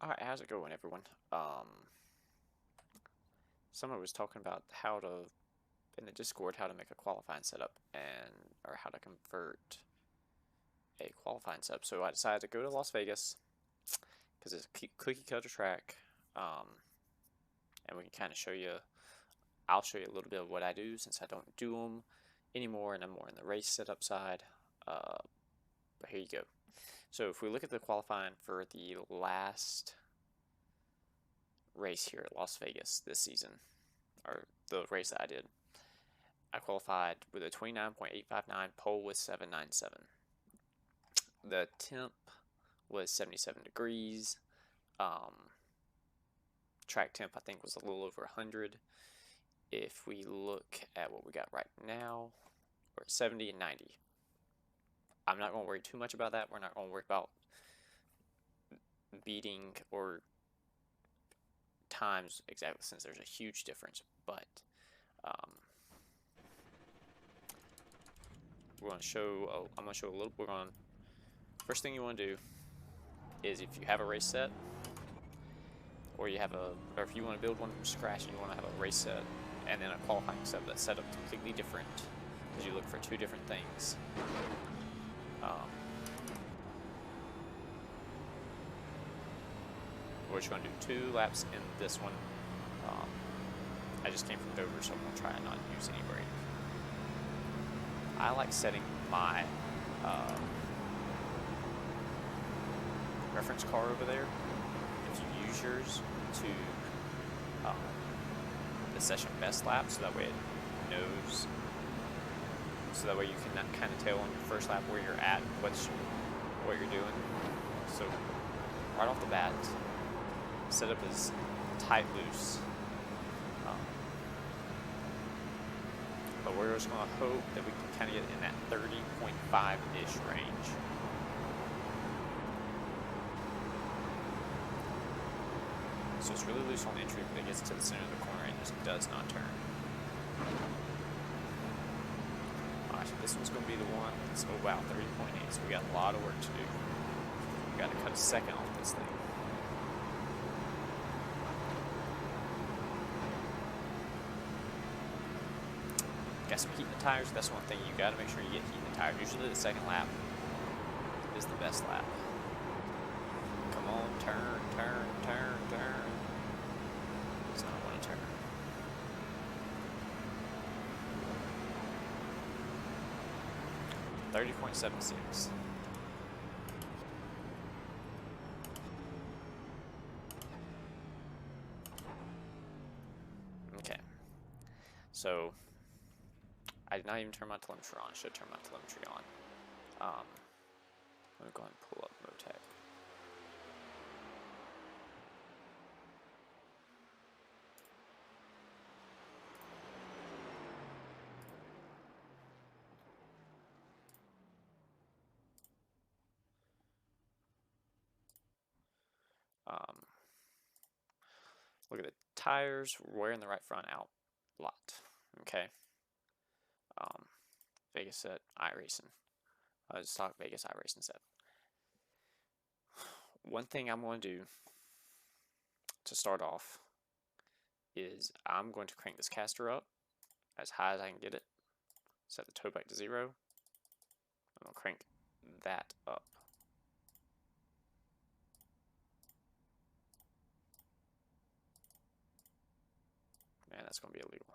Alright, how's it going, everyone? Someone was talking about how to, in the Discord, how to make a qualifying setup or how to convert a qualifying setup. So I decided to go to Las Vegas because it's a cookie cutter track, and we can kind of show you. I'll show you a little bit of what I do since I don't do them anymore, and I'm more in the race setup side. But here you go. So if we look at the qualifying for the last race here at Las Vegas this season, or the race that I did, I qualified with a 29.859, pole was 797. The temp was 77 degrees. Track temp I think was a little over 100. If we look at what we got right now, we're at 70 and 90. I'm not going to worry too much about that. We're not going to worry about beating or times exactly since there's a huge difference, but we're going to show, I'm going to show a little, first thing you want to do is if you have a race set, or you have or if you want to build one from scratch and you want to have a race set and then a qualifying set that's set up completely different, because you look for two different things. We're just going to do 2 laps in this one. I just came from Dover, so I'm going to try and not use any brake. I like setting my reference car over there, if you use yours, to the session best lap, so that way it knows, so that way you can kind of tell on your first lap where you're at, what you're doing. So right off the bat, setup is tight loose, but we're just going to hope that we can kind of get in that 30.5-ish range. So it's really loose on entry, but it gets to the center of the corner and just does not turn. Alright, so this one's going to be the one. Oh wow, 30.8, so we got a lot of work to do. We got to cut a second off this thing. Got some heat in the tires. That's one thing you got to make sure you get heat in the tires. Usually the second lap is the best lap. Come on, turn, turn, turn, turn. Does not want to turn. $30.76. Okay. So I did not even turn my telemetry on. I should turn my telemetry on. I'm going to go ahead and pull up Motec. Look at the tires. We're wearing the right front out lot. Okay. Vegas set, iRacing. Stock Vegas iRacing set. One thing I'm going to do to start off is I'm going to crank this caster up as high as I can get it. Set the toe back to 0. I'm going to crank that up. Man, that's going to be illegal.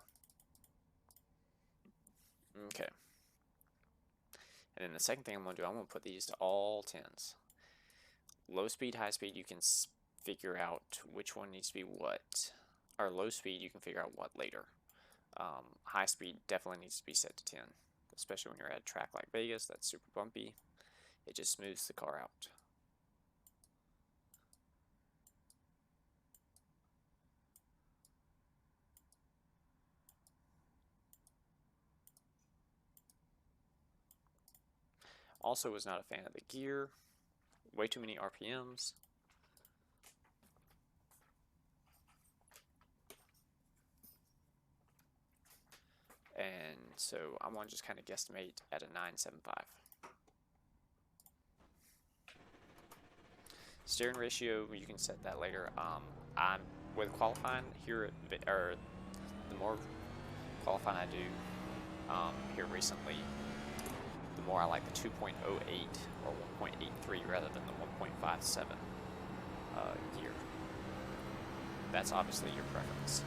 Okay. And then the second thing I'm going to do, I'm going to put these to all 10s. Low speed, high speed, you can figure out which one needs to be what. Or low speed, you can figure out what later. High speed definitely needs to be set to 10. Especially when you're at a track like Vegas, that's super bumpy. It just smooths the car out. Also was not a fan of the gear. Way too many RPMs. And so I'm going to just kind of guesstimate at a 975. Steering ratio, you can set that later. I'm with qualifying here, or the more qualifying I do here recently, the more I like the 2.08 or 1.83 rather than the 1.57 gear. That's obviously your preference.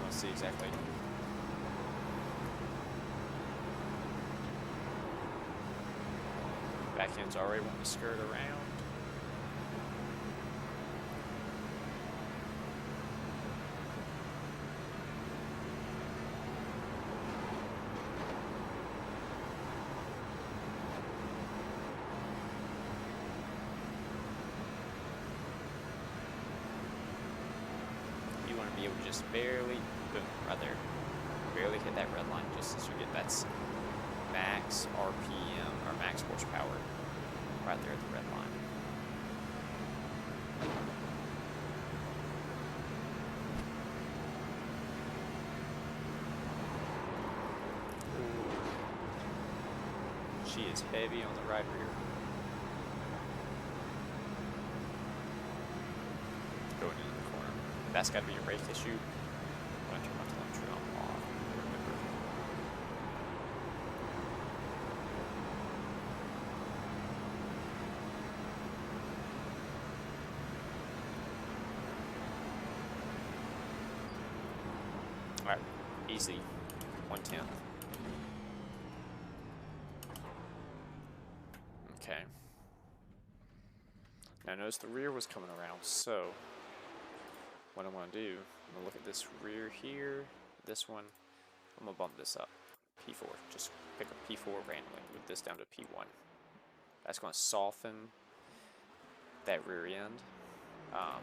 Let's see exactly. Back end's already wanting to skirt around. You want to be able to just barely, boom, right there, barely hit that red line just as you get that's max RPM or max horsepower right there at the red line. Ooh. She is heavy on the right rear. Going into the corner. That's got to be a brake issue. I'm going to turn my telemetry on off. Remember. Alright, easy. 1/10. Okay. Now notice the rear was coming around, so what I'm going to do, I'm going to look at this rear here, this one, I'm going to bump this up, P4, just pick up P4 randomly, move this down to P1. That's going to soften that rear end. I'm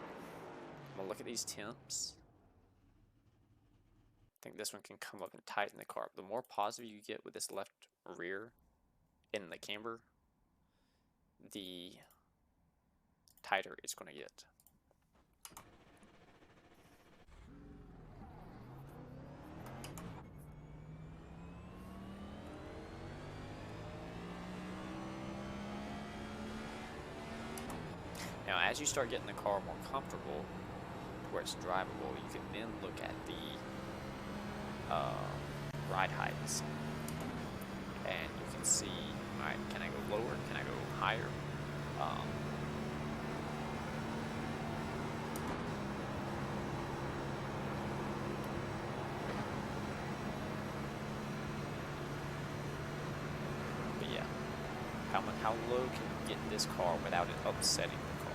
going to look at these temps. I think this one can come up and tighten the car. The more positive you get with this left rear in the camber, the tighter it's going to get. Now, as you start getting the car more comfortable, where it's drivable, you can then look at the ride heights, and you can see, all right, can I go lower? Can I go higher? But yeah, how low can you get this car without it upsetting the car?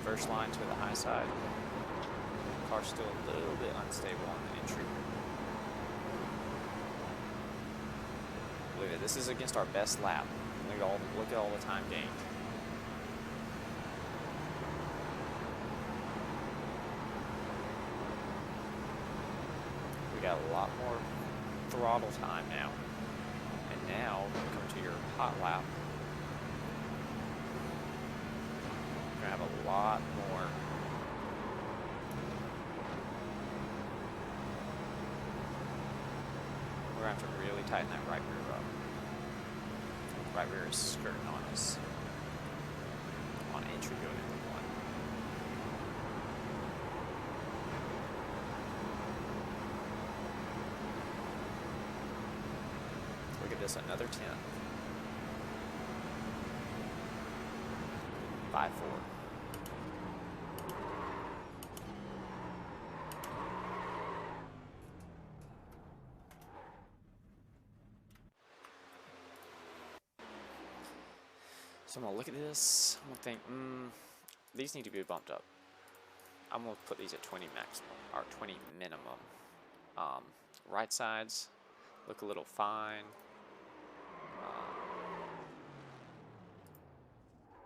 First line to the high side. The car's still a little bit unstable on the entry. Look at it. This is against our best lap. Look at all the time gained. We got a lot more throttle time now. And now, come to your hot lap, you're gonna have a lot more we're gonna have to really tighten that right rear up. Right rear is skirting on us on entry going into one. Look at this, another 10. 5-4. So I'm gonna look at this, I'm gonna think, these need to be bumped up. I'm gonna put these at 20 maximum, or 20 minimum. Right sides look a little fine.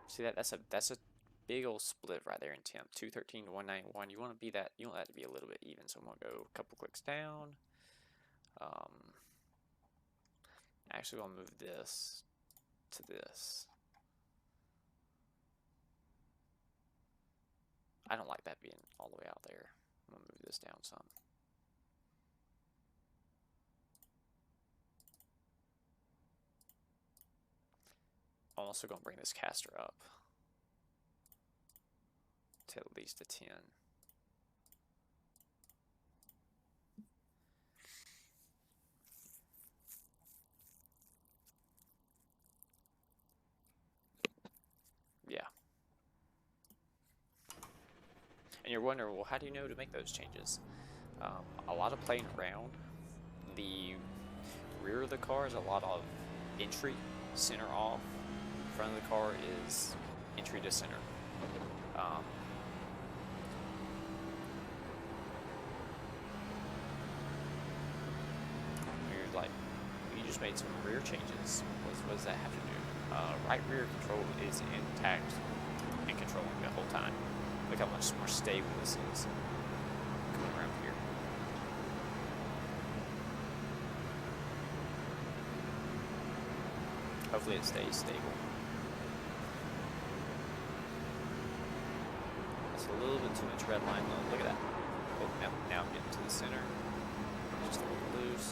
See that? That's a big old split right there in temp. 213 to 191. You want to be that. You want that to be a little bit even. So I'm gonna go a couple clicks down. Actually, gonna move this to this. I don't like that being all the way out there. I'm gonna move this down some. also going to bring this caster up to at least a 10. Yeah. And you're wondering, well, how do you know to make those changes? A lot of playing around. The rear of the car is a lot of entry, center off. Front of the car is entry to center. You're like, you just made some rear changes. What does that have to do? Right rear control is intact and controlling the whole time. Look how much more stable this is. Coming around here. Hopefully it stays stable. It's a little bit too much red line though. Look at that. Oh, now I'm getting to the center. Just a little loose.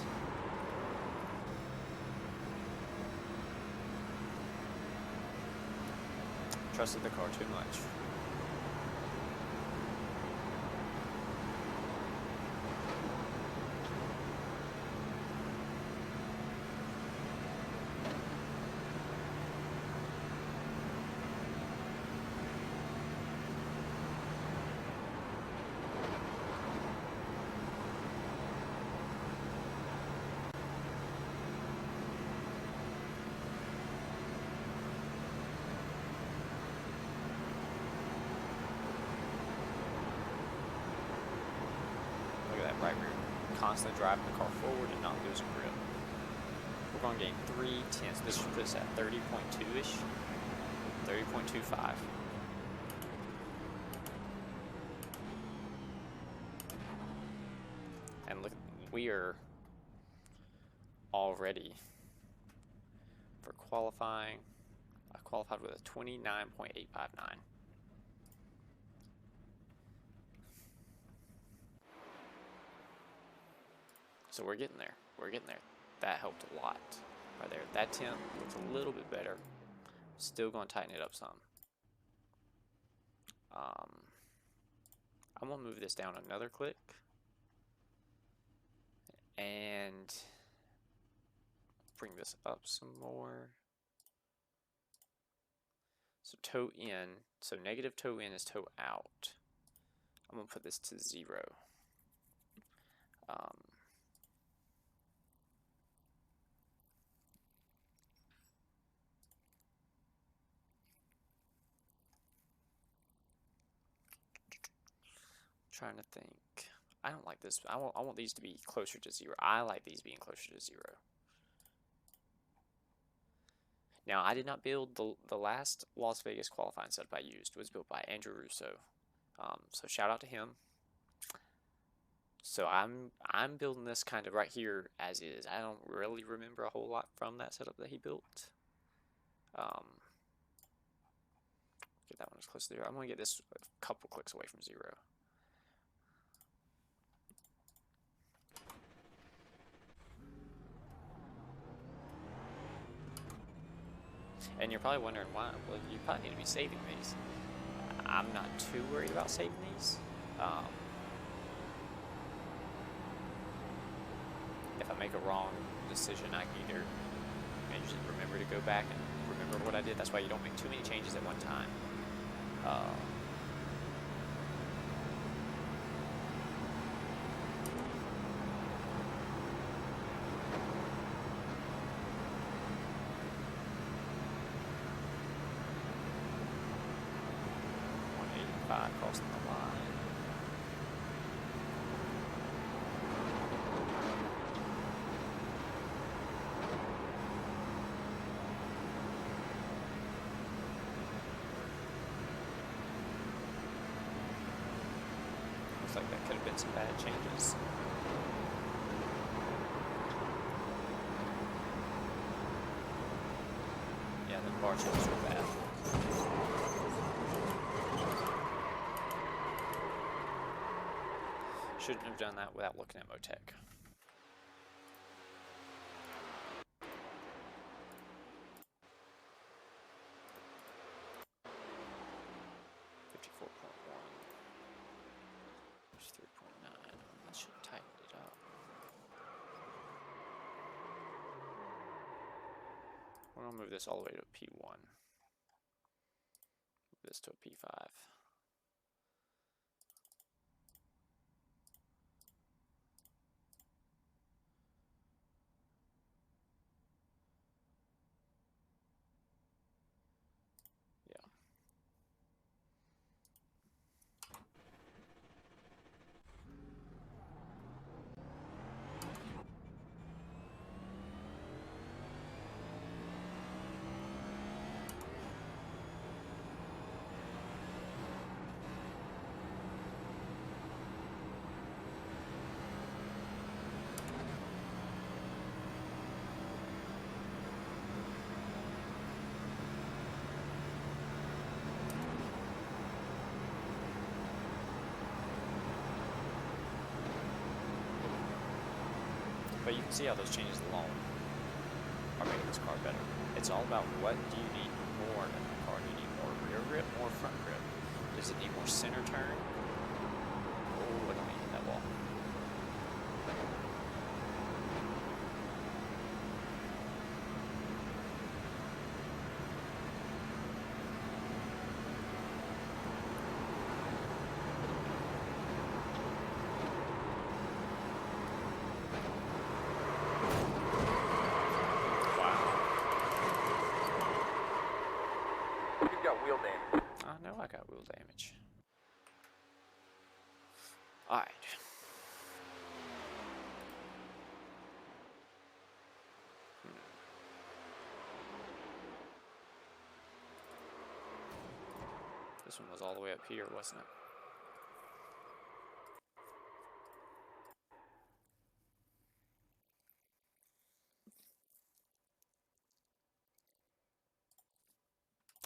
Trusted the car too much. Right rear, constantly driving the car forward and not losing grip. We're going to gain 3 tenths. This should put us at 30.2-ish, 30.25. And look, we are already, for qualifying, I qualified with a 29.859. So we're getting there. We're getting there. That helped a lot right there. That temp looks a little bit better. Still going to tighten it up some. I'm going to move this down another click. And bring this up some more. So toe in. So negative toe in is toe out. I'm going to put this to 0. Trying to think. I don't like this. I want these to be closer to 0. I like these being closer to 0. Now, I did not build the last Las Vegas qualifying setup I used. It was built by Andrew Russo. So shout out to him. So I'm building this kind of right here as is. I don't really remember a whole lot from that setup that he built. Get that one as close to 0. I'm going to get this a couple clicks away from 0. And you're probably wondering why. Well, you probably need to be saving these. I'm not too worried about saving these. If I make a wrong decision, I can either just remember to go back and remember what I did. That's why you don't make too many changes at one time. Crossing the line. Looks like that could have been some bad changes. Yeah, the bar changes were bad. Shouldn't have done that without looking at Motec. We're going to move this all the way to a P1. Move this to a P5. But you can see how those changes alone are making this car better. It's all about what do you need more in the car. Do you need more rear grip, more front grip? Does it need more center turn? Oh, I don't need to hit that wall. I got wheel damage. Alright. This one was all the way up here, wasn't it?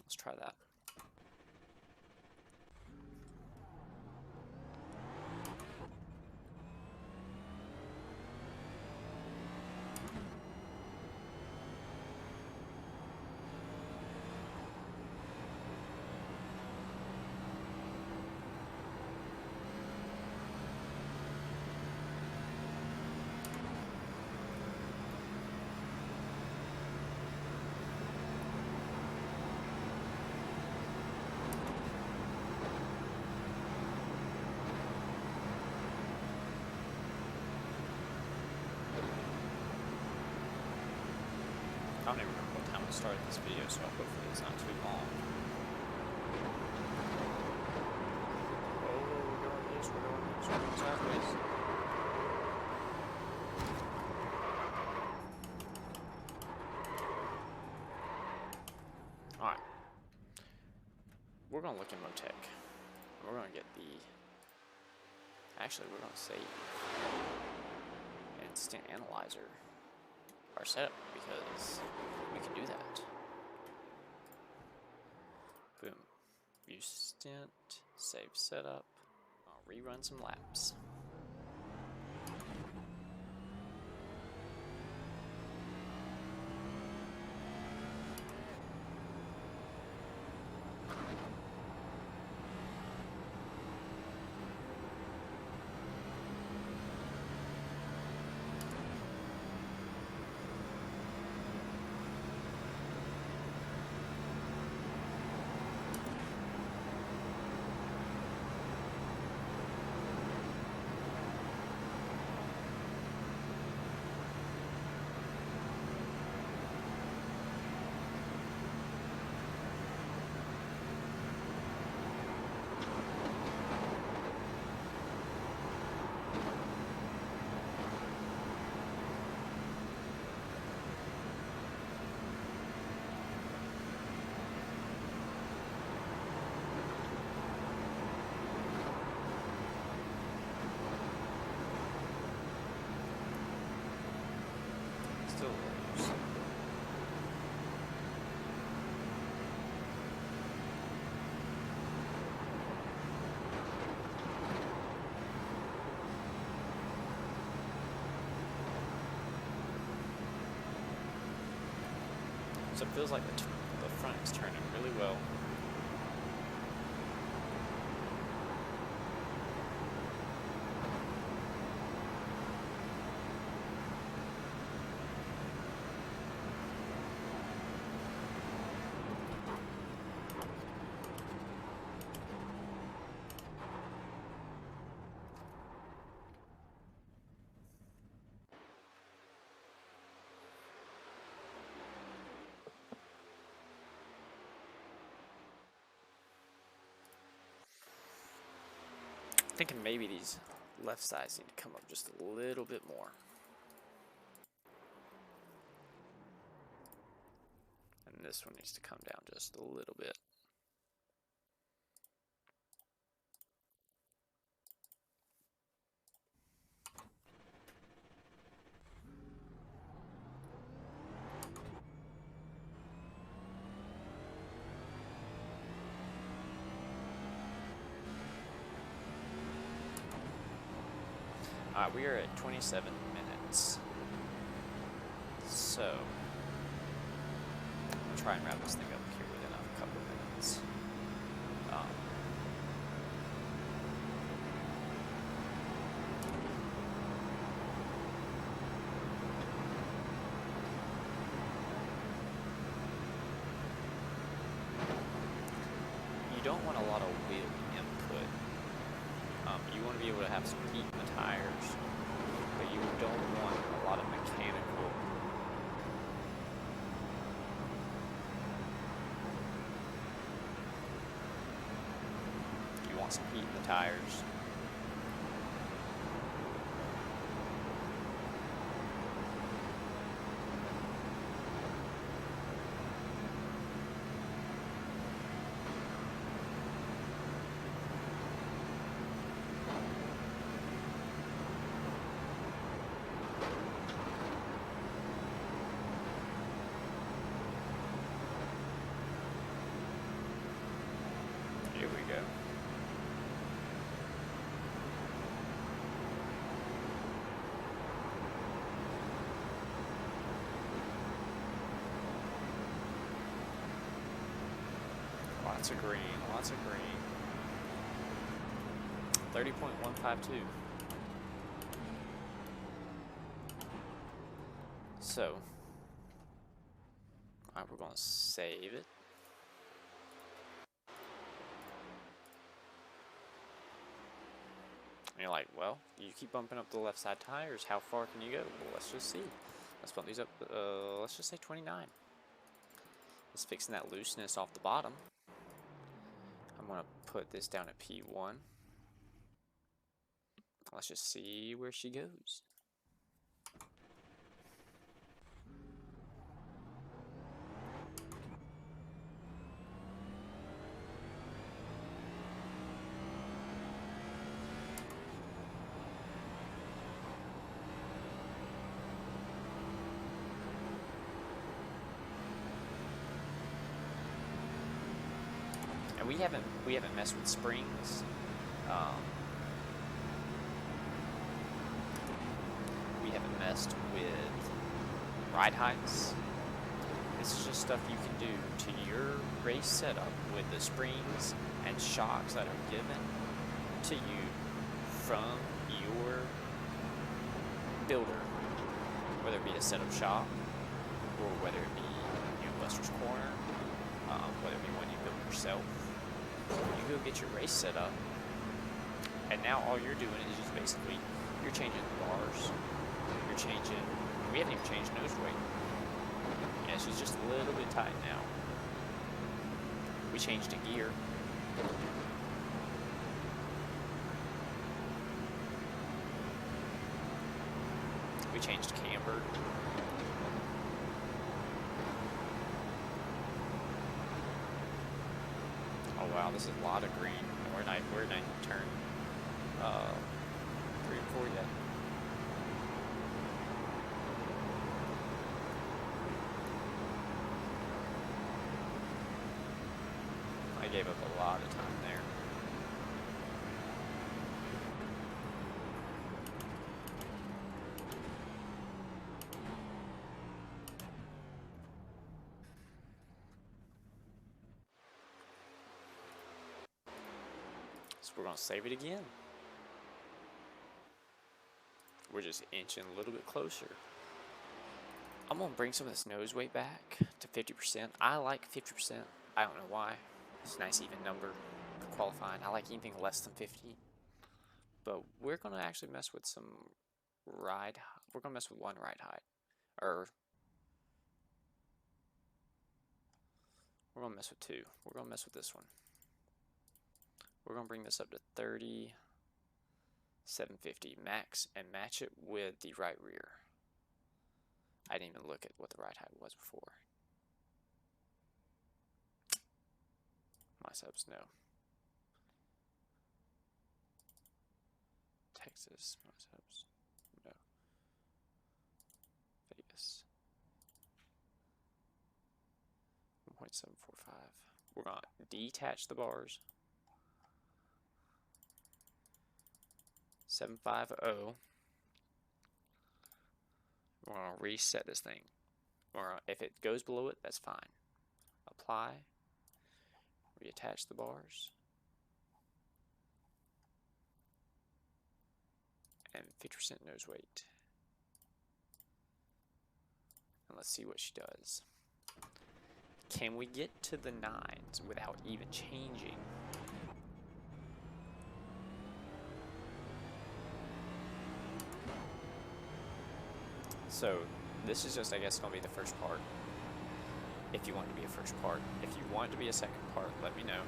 Let's try that. I don't even remember what time I started this video, so hopefully it's not too long. Oh, we're going this, we're going sideways. Alright. We're going to look in Motec. We're going to get the... Actually, we're going to save Instant Analyzer our setup, because we can do that. Boom. View stint, save setup. I'll rerun some laps. Still works. So it feels like the front is turning really well. Thinking maybe these left sides need to come up just a little bit more. And this one needs to come down just a little bit. Alright, we are at 27 minutes. So, I'll try and wrap this thing up here within a couple of minutes. You don't want a lot of wheel input. You want to be able to have some heat in the tires, but you don't want a lot of mechanical. You want some heat in the tires. Here we go. Lots of green, lots of green. 30.152. So, alright, we're gonna save it. And you're like, well, you keep bumping up the left side tires, how far can you go? Well, let's just see. Let's bump these up, let's just say 29. It's fixing that looseness off the bottom. I'm gonna put this down at P1. Let's just see where she goes. And we haven't messed with springs. We haven't messed with ride heights. This is just stuff you can do to your race setup with the springs and shocks that are given to you from your builder, whether it be a setup shop or whether it be Buster's Corner, whether it be one you build yourself. You go get your race set up, and now all you're doing is just basically you're changing the bars. You're changing. We haven't even changed nose weight. Yeah, she's just a little bit tight now. We changed a gear. We changed camber. Oh wow, this is a lot of green. We're not even turn 3 and 4 yet. I gave up a lot of time there. So we're gonna save it again. We're just inching a little bit closer. I'm gonna bring some of this nose weight back to 50%. I like 50%. I don't know why. It's a nice even number for qualifying. I like anything less than 50. But we're gonna actually mess with some ride. We're gonna mess with one ride height, or we're gonna mess with two. We're gonna mess with this one. We're gonna bring this up to 30. 750 max and match it with the right rear. I didn't even look at what the ride height was before. My subs, no. Texas, my subs, no. Vegas. 1.745. We're going to detach the bars. 750. We're going to reset this thing. If it goes below it, that's fine. Apply. Reattach the bars. And 50% nose weight. And let's see what she does. Can we get to the 9s without even changing? So this is just, I guess, going to be the first part. If you want it to be a first part. If you want it to be a second part, let me know.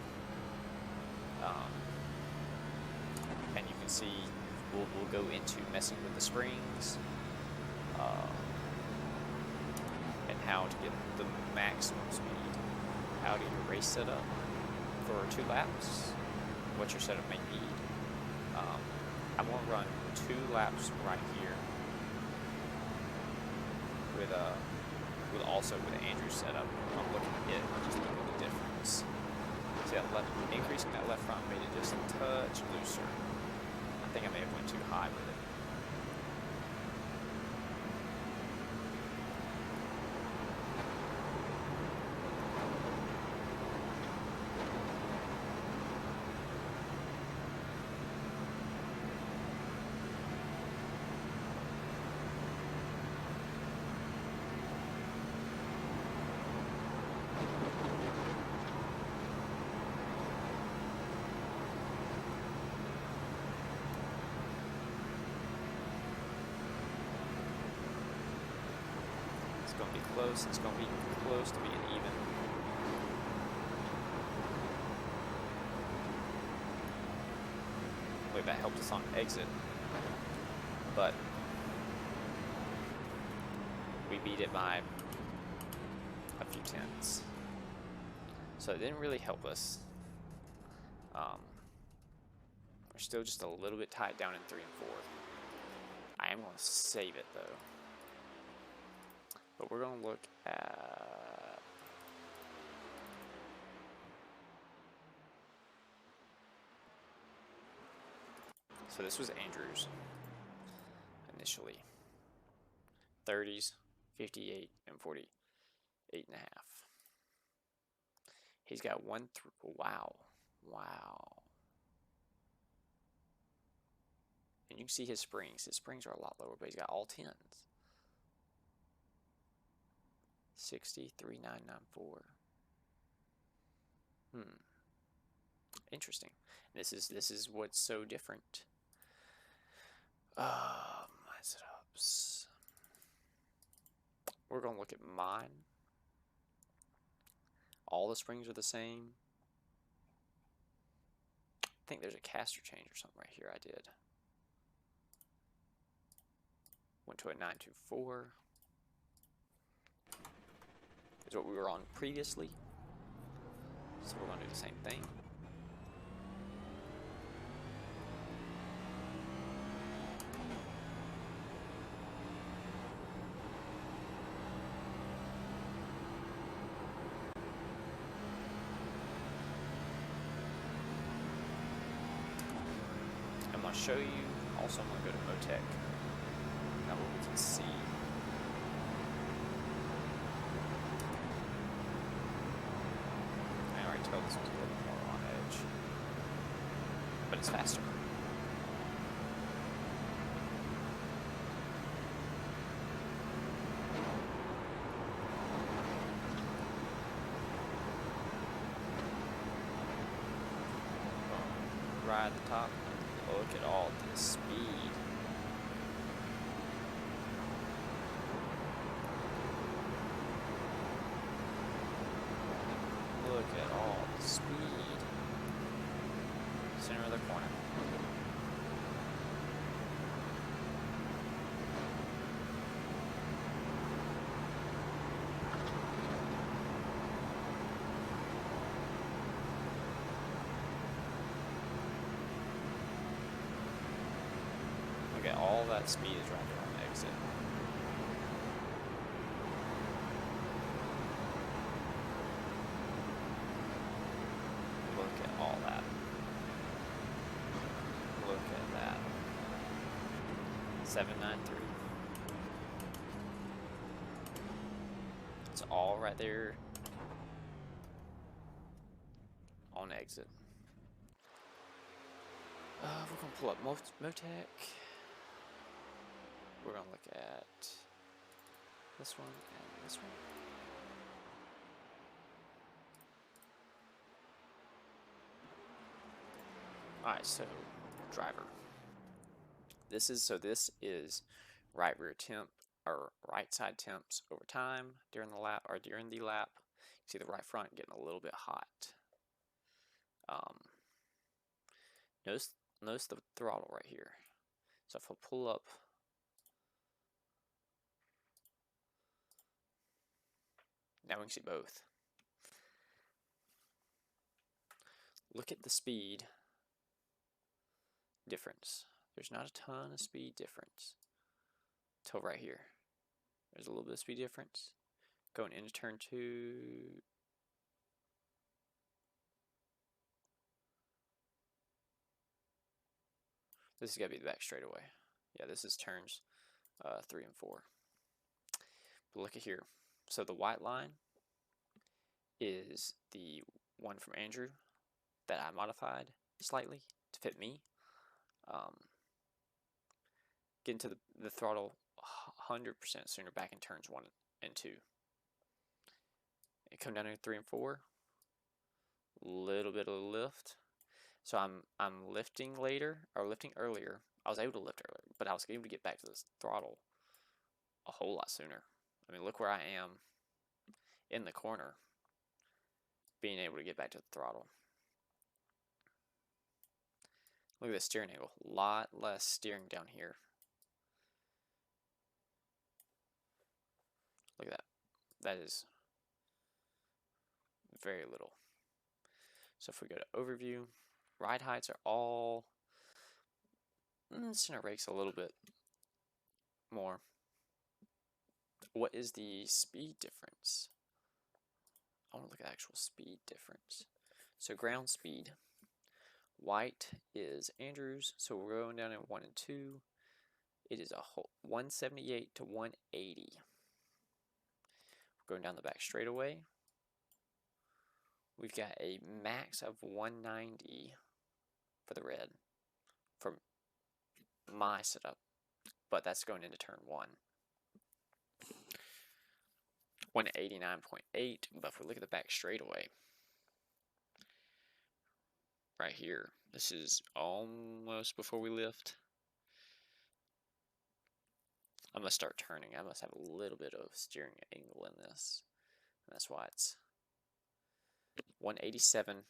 And you can see we'll go into messing with the springs and how to get the maximum speed, how to get your race set up for 2 laps, what your setup may need. I'm going to run 2 laps right here with Andrew's setup. I'm looking at it, just look at the difference. See that increasing that left front made it just a touch looser. I think I may have went too high with it. It's going to be close. It's going to be close to being even. Look, that helped us on exit. But we beat it by a few tenths. So it didn't really help us. We're still just a little bit tight down in 3 and 4. I am going to save it though. But we're going to look at... So this was Andrew's initially. 30s, 58, and 48.5. He's got 1 through... Wow. Wow. And you can see his springs. His springs are a lot lower, but he's got all 10s. 60,3994. Interesting. This is what's so different. My setups. We're gonna look at mine. All the springs are the same. I think there's a caster change or something right here. I did. Went to a 924. Is what we were on previously. So we're going to do the same thing. I'm going to show you. Also, I'm going to go to Motec. Now what we can see. Tell this one's a little bit more on edge, but it's faster. Right at the top, look at all this speed. Look at all the speed. Center of the corner. all that speed is right there on the exit. Look at all that. Look at that. 793. It's all right there on exit. We're gonna pull up Motec. We're gonna look at this one and this one. Alright, so driver. This is right rear temp or right side temps over time during the lap or during the lap. You see the right front getting a little bit hot. Notice the throttle right here. So if I pull up, now we can see both. Look at the speed difference. There's not a ton of speed difference till right here. There's a little bit of speed difference going into turn 2. This has got to be the back straightaway. Yeah, this is turns 3 and 4. But look at here. So the white line is the one from Andrew that I modified slightly to fit me. Get into the throttle 100% sooner back in turns 1 and 2. And come down to 3 and 4. Little bit of lift. So I'm lifting later or lifting earlier. I was able to lift earlier, but I was able to get back to this throttle a whole lot sooner. I mean, look where I am in the corner, being able to get back to the throttle. Look at the steering angle. A lot less steering down here. Look at that. That is very little. So if we go to overview, ride heights are all center brakes a little bit more. What is the speed difference? I want to look at actual speed difference. So ground speed. White is Andrew's, so we're going down in 1 and 2. It is a whole 178 to 180. We're going down the back straightaway. We've got a max of 190 for the red from my setup, but that's going into turn 1. 189.8, but if we look at the back straightaway, right here, this is almost before we lift. I'm going to start turning. I must have a little bit of steering angle in this. And that's why it's 187.9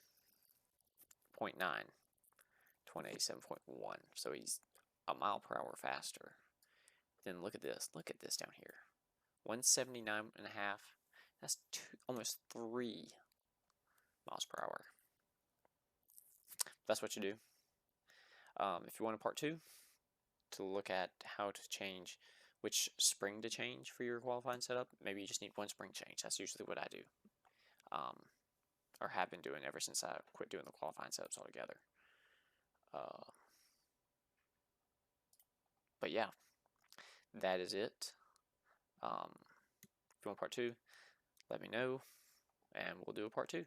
to 187.1. So he's a mile per hour faster. Then look at this. Look at this down here. 179.5. That's almost 3 miles per hour. That's what you do. If you want a part 2 to look at how to change which spring to change for your qualifying setup, maybe you just need one spring change. That's usually what I do, or have been doing ever since I quit doing the qualifying setups altogether. But yeah, that is it. If you want part 2, let me know, and we'll do a part 2.